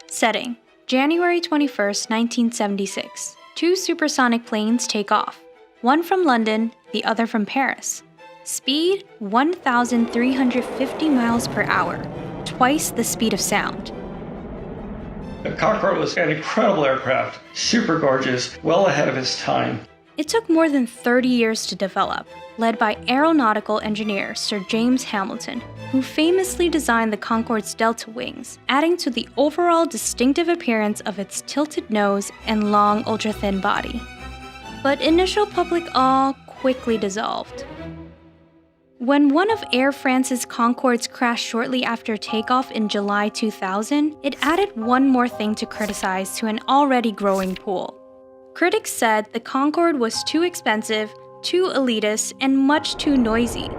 Setting: January 21st, 1976. Two supersonic planes take off, one from London, the other from Paris. Speed: 1,350 miles per hour, twice the speed of sound. The Concorde was an incredible aircraft, super gorgeous, well ahead of its time. It took more than 30 years to develop, led by aeronautical engineer Sir James Hamilton, who famously designed the Concorde's delta wings, adding to the overall distinctive appearance of its tilted nose and long ultra-thin body. But initial public awe quickly dissolved. When one of Air France's Concordes crashed shortly after takeoff in July 2000, it added one more thing to criticize to an already growing pool. Critics said the Concorde was too expensive, too elitist, and much too noisy.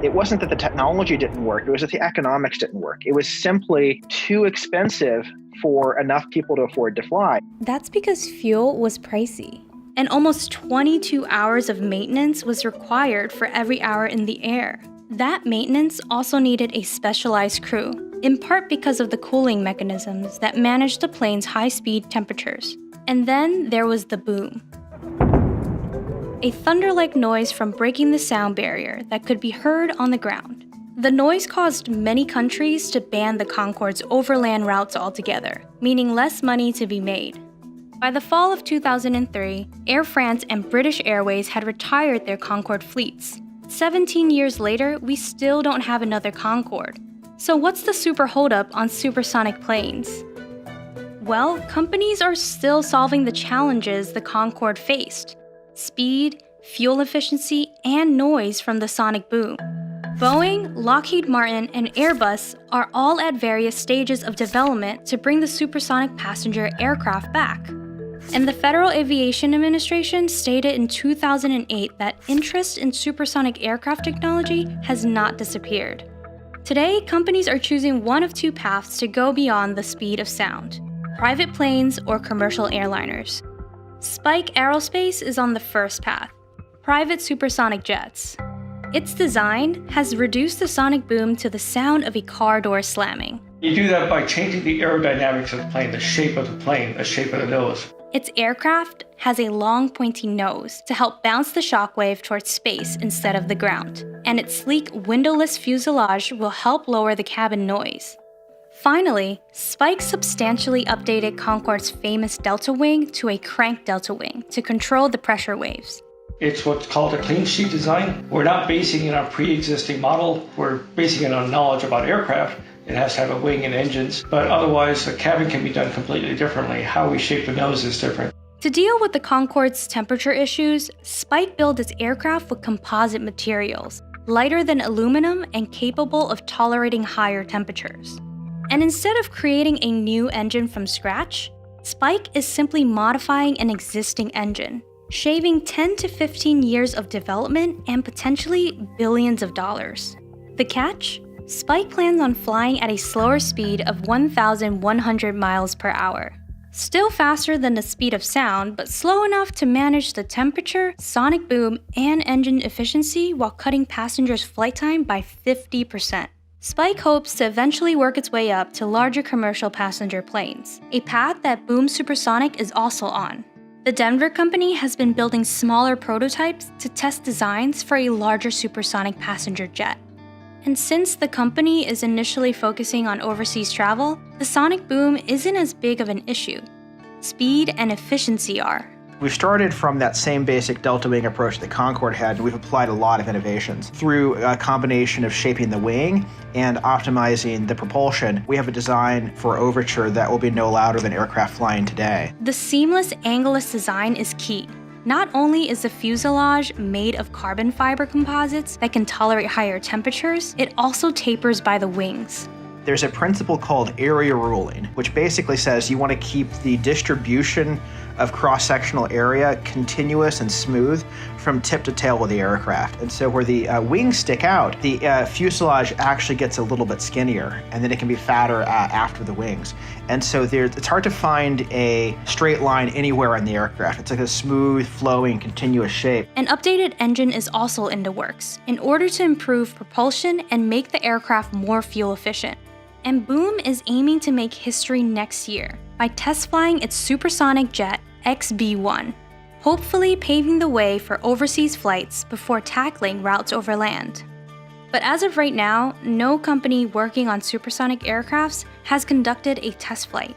It wasn't that the technology didn't work, it was that the economics didn't work. It was simply too expensive for enough people to afford to fly. That's because fuel was pricey, and almost 22 hours of maintenance was required for every hour in the air. That maintenance also needed a specialized crew, in part because of the cooling mechanisms that managed the plane's high-speed temperatures. And then there was the boom. A thunder-like noise from breaking the sound barrier that could be heard on the ground. The noise caused many countries to ban the Concorde's overland routes altogether, meaning less money to be made. By the fall of 2003, Air France and British Airways had retired their Concorde fleets. 17 years later, we still don't have another Concorde. So what's the super holdup on supersonic planes? Well, companies are still solving the challenges the Concorde faced: speed, fuel efficiency, and noise from the sonic boom. Boeing, Lockheed Martin, and Airbus are all at various stages of development to bring the supersonic passenger aircraft back. And the Federal Aviation Administration stated in 2008 that interest in supersonic aircraft technology has not disappeared. Today, companies are choosing one of two paths to go beyond the speed of sound: private planes or commercial airliners. Spike Aerospace is on the first path: private supersonic jets. Its design has reduced the sonic boom to the sound of a car door slamming. You do that by changing the aerodynamics of the plane, the shape of the plane, the shape of the nose. Its aircraft has a long pointy nose to help bounce the shockwave towards space instead of the ground, and its sleek windowless fuselage will help lower the cabin noise. Finally, Spike substantially updated Concorde's famous delta wing to a crank delta wing to control the pressure waves. It's what's called a clean sheet design. We're not basing it on a pre-existing model. We're basing it on knowledge about aircraft. It has to have a wing and engines, but otherwise the cabin can be done completely differently. How we shape the nose is different. To deal with the Concorde's temperature issues, Spike built its aircraft with composite materials, lighter than aluminum and capable of tolerating higher temperatures. And instead of creating a new engine from scratch, Spike is simply modifying an existing engine, shaving 10 to 15 years of development and potentially billions of dollars. The catch? Spike plans on flying at a slower speed of 1,100 miles per hour. Still faster than the speed of sound, but slow enough to manage the temperature, sonic boom, and engine efficiency while cutting passengers' flight time by 50%. Spike hopes to eventually work its way up to larger commercial passenger planes, a path that Boom Supersonic is also on. The Denver company has been building smaller prototypes to test designs for a larger supersonic passenger jet. And since the company is initially focusing on overseas travel, the sonic boom isn't as big of an issue. Speed and efficiency are. We've started from that same basic delta wing approach that Concorde had, and we've applied a lot of innovations. Through a combination of shaping the wing and optimizing the propulsion, we have a design for Overture that will be no louder than aircraft flying today. The seamless angleless design is key. Not only is the fuselage made of carbon fiber composites that can tolerate higher temperatures, it also tapers by the wings. There's a principle called area ruling, which basically says you want to keep the distribution of cross-sectional area continuous and smooth from tip to tail of the aircraft. And so where the wings stick out, the fuselage actually gets a little bit skinnier, and then it can be fatter after the wings. And so it's hard to find a straight line anywhere on the aircraft. It's like a smooth, flowing, continuous shape. An updated engine is also in the works in order to improve propulsion and make the aircraft more fuel efficient. And Boom is aiming to make history next year by test flying its supersonic jet XB-1, hopefully paving the way for overseas flights before tackling routes over land. But as of right now, no company working on supersonic aircrafts has conducted a test flight.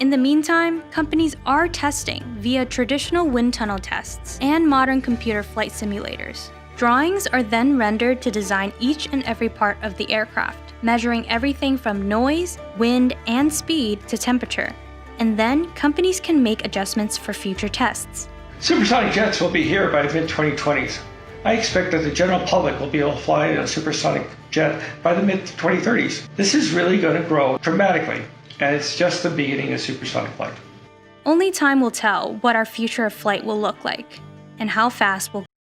In the meantime, companies are testing via traditional wind tunnel tests and modern computer flight simulators. Drawings are then rendered to design each and every part of the aircraft, measuring everything from noise, wind, and speed to temperature. And then companies can make adjustments for future tests. Supersonic jets will be here by the mid-2020s. I expect that the general public will be able to fly in a supersonic jet by the mid-2030s. This is really going to grow dramatically, and it's just the beginning of supersonic flight. Only time will tell what our future of flight will look like, and how fast we'll